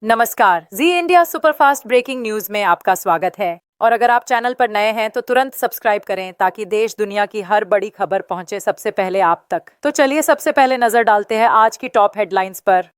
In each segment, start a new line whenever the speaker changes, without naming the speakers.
नमस्कार, जी India superfast breaking news में आपका स्वागत है। और अगर आप चैनल पर नए हैं तो तुरंत सब्सक्राइब करें ताकि देश दुनिया की हर बड़ी खबर पहुंचे सबसे पहले आप तक। तो चलिए सबसे पहले नजर डालते हैं आज की टॉप हेडलाइंस पर।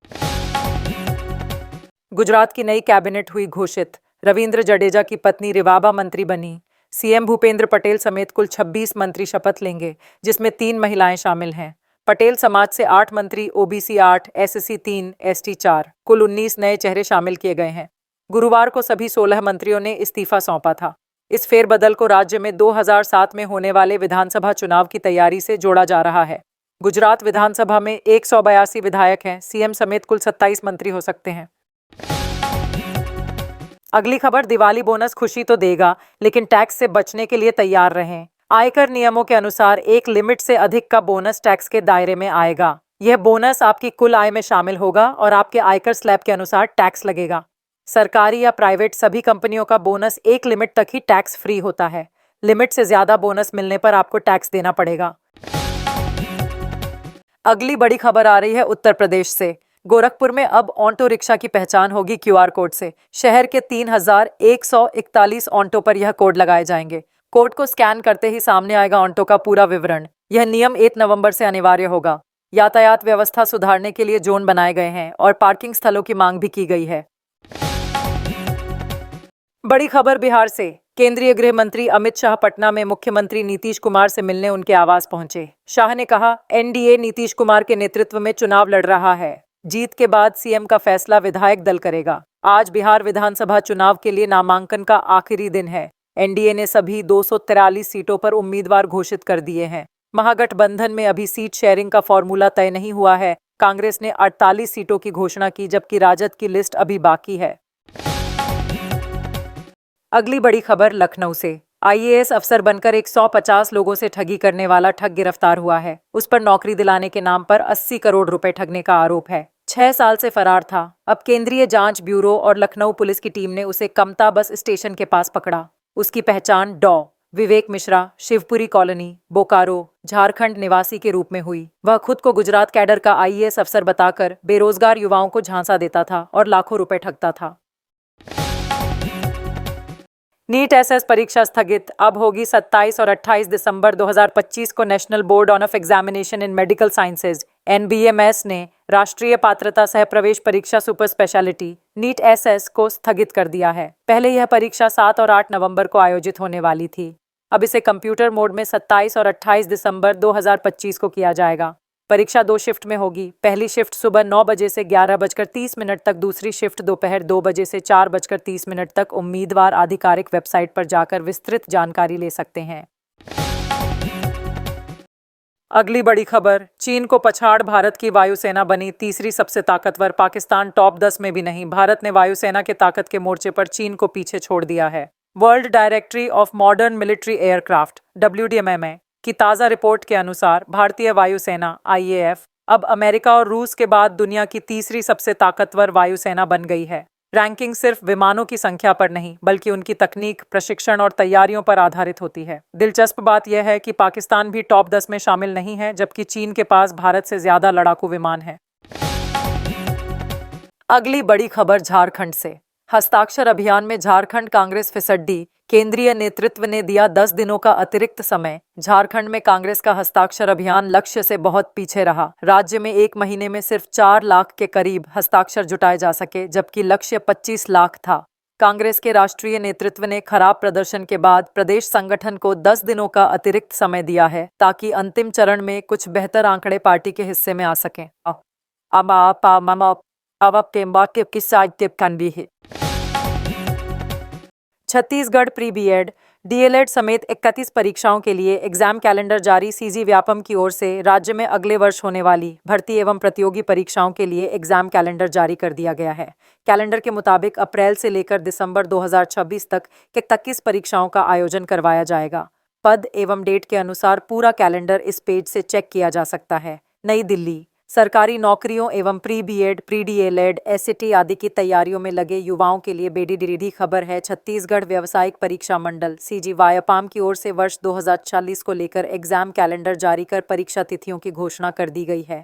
गुजरात की नई कैबिनेट हुई घोषित, रविंद्र जडेजा की पत्नी रिवाबा मंत्री बनी। सीएम भूपेंद्र पटेल समेत कुल 26 मंत्री शपथ लेंगे, जिसमें 3 महिलाएं शामिल हैं। पटेल समाज से 8 मंत्री, ओबीसी 8, एससी 3, एसटी 4, कुल 19 नए चेहरे शामिल किए गए हैं। गुरुवार को सभी 16 मंत्रियों ने इस्तीफा सौंपा था। इस फेरबदल को राज्य में 2007 में होने वाले विधानसभा चुनाव की तैयारी से जोड़ा जा रहा है। गुजरात विधानसभा में 182 विधायक हैं, सीएम समेत कुल 27 मंत्री हो सकते हैं। अगली खबर, दिवाली बोनस खुशी तो देगा, लेकिन टैक्स से बचने के लिए तैयार रहें। आयकर नियमों के अनुसार एक लिमिट से अधिक का बोनस टैक्स के दायरे में आएगा। यह बोनस आपकी कुल आय में शामिल होगा और आपके आयकर स्लैब के अनुसार टैक्स लगेगा। सरकारी या प्राइवेट सभी कंपनियों का बोनस एक लिमिट तक ही टैक्स फ्री होता है। लिमिट से ज्यादा बोनस मिलने पर आपको टैक्स देना पड़ेगा। अगली बड़ी खबर आ रही है उत्तर प्रदेश से। गोरखपुर में अब ऑटो रिक्शा की पहचान होगी क्यूआर कोड से। शहर के 3141 ऑटो पर यह कोड लगाए जाएंगे। कोड को स्कैन करते ही सामने आएगा ऑटो का पूरा विवरण। यह नियम 1 नवंबर से अनिवार्य होगा। यातायात व्यवस्था सुधारने के लिए जोन बनाए गए हैं और पार्किंग स्थलों की मांग भी की गई है। बड़ी खबर बिहार से। केंद्रीय गृह मंत्री अमित शाह पटना में मुख्यमंत्री नीतीश कुमार से मिलने उनके आवास पहुंचे। शाह ने कहा, एनडीए नीतीश कुमार के नेतृत्व में चुनाव लड़ रहा है। जीत के बाद सीएम का फैसला विधायक दल करेगा। आज बिहार विधानसभा चुनाव के लिए नामांकन का आखिरी दिन है। एनडीए ने सभी 243 सीटों पर उम्मीदवार घोषित कर दिए हैं। महागठबंधन में अभी सीट शेयरिंग का फॉर्मूला तय नहीं हुआ है। कांग्रेस ने 48 सीटों की घोषणा की, जबकि राजद की लिस्ट अभी बाकी है। अगली बड़ी खबर लखनऊ से। आईएएस अफसर बनकर 150 लोगों से ठगी करने वाला ठग गिरफ्तार हुआ है। उस पर नौकरी दिलाने के नाम पर 80 करोड़ रुपए ठगने का आरोप है। 6 साल से फरार था। अब केंद्रीय जांच ब्यूरो और लखनऊ पुलिस की टीम ने उसे कमता बस स्टेशन के पास पकड़ा। उसकी पहचान विवेक मिश्रा, शिवपुरी कॉलोनी, बोकारो, झारखंड निवासी के रूप में हुई। वह खुद को गुजरात कैडर का आईएएस अफसर बताकर बेरोजगार युवाओं को झांसा देता था और लाखों रुपए ठगता था। नीट एसएस परीक्षा स्थगित। अब होगी 27 और 28 दिसंबर 2025 को national board of examination in medical sciences एनबीएमएस ने राष्ट्रीय पात्रता सह प्रवेश परीक्षा सुपर स्पेशलिटी नीट एसएस को स्थगित कर दिया है। पहले यह परीक्षा 7 और 8 नवंबर को आयोजित होने वाली थी। अब इसे कंप्यूटर मोड में 27 और 28 दिसंबर 2025 को किया जाएगा। परीक्षा 2 शिफ्ट में होगी। पहली शिफ्ट सुबह 9 बजे से 11:30 तक, दूसरी शिफ्ट दोपहर 2 बजे से 4:30 तक। उम्मीदवार आधिकारिक वेबसाइट पर जाकर विस्तृत जानकारी ले सकते हैं। अगली बड़ी खबर, चीन को पछाड़ भारत की वायुसेना बनी तीसरी सबसे ताकतवर। पाकिस्तान टॉप 10 में भी नहीं। भारत ने वायुसेना के ताकत के मोर्चे पर चीन को पीछे छोड़ दिया है। World directory of modern military aircraft WDMA की ताज़ा रिपोर्ट के अनुसार भारतीय वायुसेना IAF अब अमेरिका और रूस के बाद दुनिया की तीसरी सबसे ताकतवर वायुसेना बन गई है। रैंकिंग सिर्फ विमानों की संख्या पर नहीं, बल्कि उनकी तकनीक, प्रशिक्षण और तैयारियों पर आधारित होती है। दिलचस्प बात यह है कि पाकिस्तान भी टॉप 10 में शामिल नहीं है, जबकि चीन के पास भारत से ज्यादा लड़ाकू विमान है। अगली बड़ी खबर झारखंड से। हस्ताक्षर अभियान में झारखंड कांग्रेस फिसड्डी। केंद्रीय नेतृत्व ने दिया 10 दिनों का अतिरिक्त समय। झारखंड में कांग्रेस का हस्ताक्षर अभियान लक्ष्य से बहुत पीछे रहा। राज्य में 1 महीने में सिर्फ 4 लाख के करीब हस्ताक्षर जुटाए जा सके, जबकि लक्ष्य 25 लाख था। कांग्रेस के राष्ट्रीय नेतृत्व ने खराब प्रदर्शन के बाद प्रदेश संगठन को 10 दिनों का अतिरिक्त समय दिया है, ताकि अंतिम चरण में कुछ बेहतर आंकड़े पार्टी के हिस्से में आ सकें। छत्तीसगढ़ प्री बीएड, डीएलएड समेत 31 परीक्षाओं के लिए एग्जाम कैलेंडर जारी। सीजी व्यापम की ओर से राज्य में अगले वर्ष होने वाली भर्ती एवं प्रतियोगी परीक्षाओं के लिए एग्जाम कैलेंडर जारी कर दिया गया है। कैलेंडर के मुताबिक अप्रैल से लेकर दिसंबर 2026 तक 31 परीक्षाओं का आयोजन करवाया जाएगा। पद एवं डेट के अनुसार पूरा कैलेंडर इस पेज से चेक किया जा सकता है। नई दिल्ली, सरकारी नौकरियों एवं pre B Ed, pre D El Ed, SAT आदि की तैयारियों में लगे युवाओं के लिए बेडी खबर है। छत्तीसगढ़ व्यावसायिक परीक्षा मंडल सीजी वायपाम की ओर से वर्ष 2040 को लेकर एग्जाम कैलेंडर जारी कर परीक्षा तिथियों की घोषणा कर दी गई है।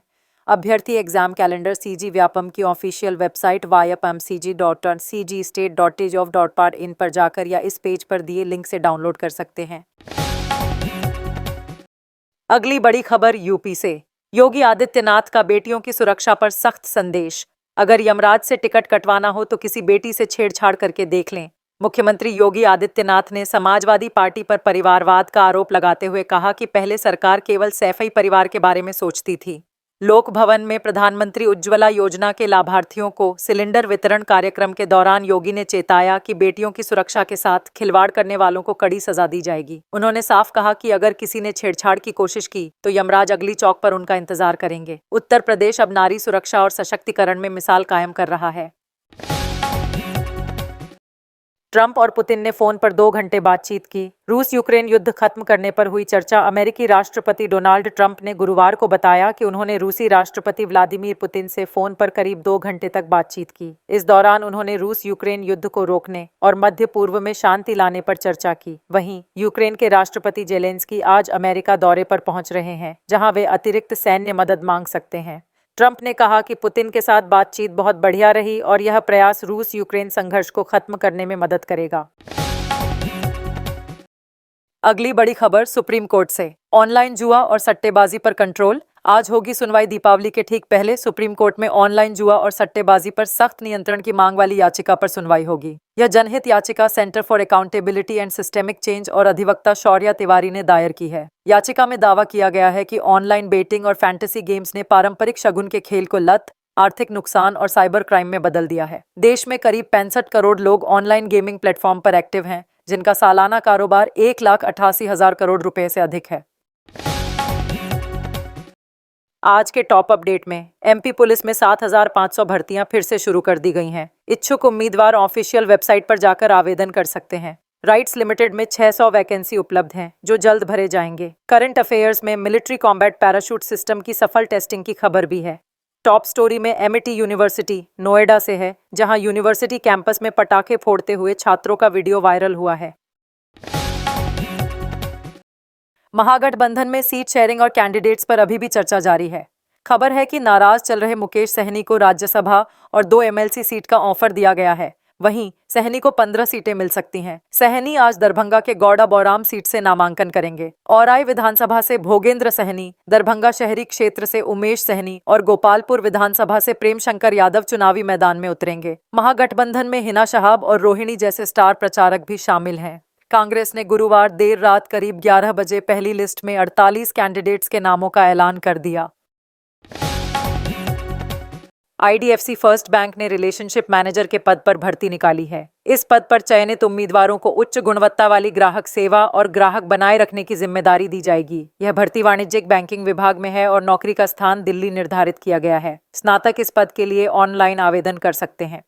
अभ्यर्थी एग्जाम कैलेंडर सीजी व्यापम की ऑफिशियल वेबसाइट vyapamcg.cgstate.tej.gov.in पर जाकर या इस पेज पर दिए लिंक से डाउनलोड कर सकते हैं। अगली बड़ी खबर यूपी से। योगी आदित्यनाथ का बेटियों की सुरक्षा पर सख्त संदेश। अगर यमराज से टिकट कटवाना हो तो किसी बेटी से छेड़छाड़ करके देख लें। मुख्यमंत्री योगी आदित्यनाथ ने समाजवादी पार्टी पर परिवारवाद का आरोप लगाते हुए कहा कि पहले सरकार केवल सैफई परिवार के बारे में सोचती थी। लोक भवन में प्रधानमंत्री उज्ज्वला योजना के लाभार्थियों को सिलेंडर वितरण कार्यक्रम के दौरान योगी ने चेताया कि बेटियों की सुरक्षा के साथ खिलवाड़ करने वालों को कड़ी सजा दी जाएगी। उन्होंने साफ कहा कि अगर किसी ने छेड़छाड़ की कोशिश की तो यमराज अगली चौक पर उनका इंतजार करेंगे। उत्तर प्रदेश अब नारी सुरक्षा और सशक्तिकरण में मिसाल कायम कर रहा है। ट्रंप और पुतिन ने फोन पर 2 घंटे बातचीत की। रूस यूक्रेन युद्ध खत्म करने पर हुई चर्चा। अमेरिकी राष्ट्रपति डोनाल्ड ट्रंप ने गुरुवार को बताया कि उन्होंने रूसी राष्ट्रपति व्लादिमीर पुतिन से फोन पर करीब 2 घंटे तक बातचीत की। इस दौरान उन्होंने रूस यूक्रेन युद्ध को रोकने और मध्य पूर्व में शांति लाने पर चर्चा की। वहीं यूक्रेन के राष्ट्रपति जेलेंस्की आज अमेरिका दौरे पर पहुंच रहे हैं, जहां वे अतिरिक्त सैन्य मदद मांग सकते हैं। ट्रंप ने कहा कि पुतिन के साथ बातचीत बहुत बढ़िया रही और यह प्रयास रूस यूक्रेन संघर्ष को खत्म करने में मदद करेगा। अगली बड़ी खबर सुप्रीम कोर्ट से। ऑनलाइन जुआ और सट्टेबाजी पर कंट्रोल। आज होगी सुनवाई। दीपावली के ठीक पहले सुप्रीम कोर्ट में ऑनलाइन जुआ और सट्टेबाजी पर सख्त नियंत्रण की मांग वाली याचिका पर सुनवाई होगी। यह जनहित याचिका centre for accountability and systemic change और अधिवक्ता शौर्या तिवारी ने दायर की है। याचिका में दावा किया गया है कि ऑनलाइन बेटिंग और फैंटेसी गेम्स ने पारंपरिक शगुन के खेल को लत, आर्थिक नुकसान और साइबर क्राइम में बदल दिया है। देश में करीब 65 करोड़ लोग ऑनलाइन गेमिंग प्लेटफॉर्म पर एक्टिव हैं, जिनका सालाना कारोबार 1,88,000 करोड़ रुपए से अधिक है। आज के टॉप अपडेट में एमपी पुलिस में 7,500 भर्तियां फिर से शुरू कर दी गई हैं। इच्छुक उम्मीदवार ऑफिशियल वेबसाइट पर जाकर आवेदन कर सकते हैं। राइट्स लिमिटेड में 600 वैकेंसी उपलब्ध हैं, जो जल्द भरे जाएंगे। करंट अफेयर्स में मिलिट्री कॉम्बैट पैराशूट सिस्टम की सफल टेस्टिंग की खबर भी है। टॉप स्टोरी में एमिटी यूनिवर्सिटी नोएडा से है, जहां यूनिवर्सिटी कैंपस में पटाखे फोड़ते हुए छात्रों का वीडियो वायरल हुआ है। महागठबंधन में सीट शेयरिंग और कैंडिडेट्स पर अभी भी चर्चा जारी है। खबर है कि नाराज चल रहे मुकेश सहनी को राज्यसभा और 2 एमएलसी सीट का ऑफर दिया गया है। वहीं सहनी को 15 सीटें मिल सकती हैं। सहनी आज दरभंगा के गौड़ा बौराम सीट से नामांकन करेंगे। औराई विधानसभा से भोगेंद्र सहनी, दरभंगा शहरी क्षेत्र से उमेश सहनी और गोपालपुर विधानसभा से प्रेम शंकर यादव चुनावी मैदान में उतरेंगे। महागठबंधन में हिना शहाब और रोहिणी जैसे स्टार प्रचारक भी शामिल हैं। कांग्रेस ने गुरुवार देर रात करीब 11 बजे पहली लिस्ट में 48 कैंडिडेट्स के नामों का ऐलान कर दिया। आईडीएफसी फर्स्ट बैंक ने रिलेशनशिप मैनेजर के पद पर भर्ती निकाली है। इस पद पर चयनित उम्मीदवारों को उच्च गुणवत्ता वाली ग्राहक सेवा और ग्राहक बनाए रखने की जिम्मेदारी दी जाएगी। यह भर्ती वाणिज्यिक बैंकिंग विभाग में है और नौकरी का स्थान दिल्ली निर्धारित किया गया है। स्नातक इस पद के लिए ऑनलाइन आवेदन कर सकते हैं।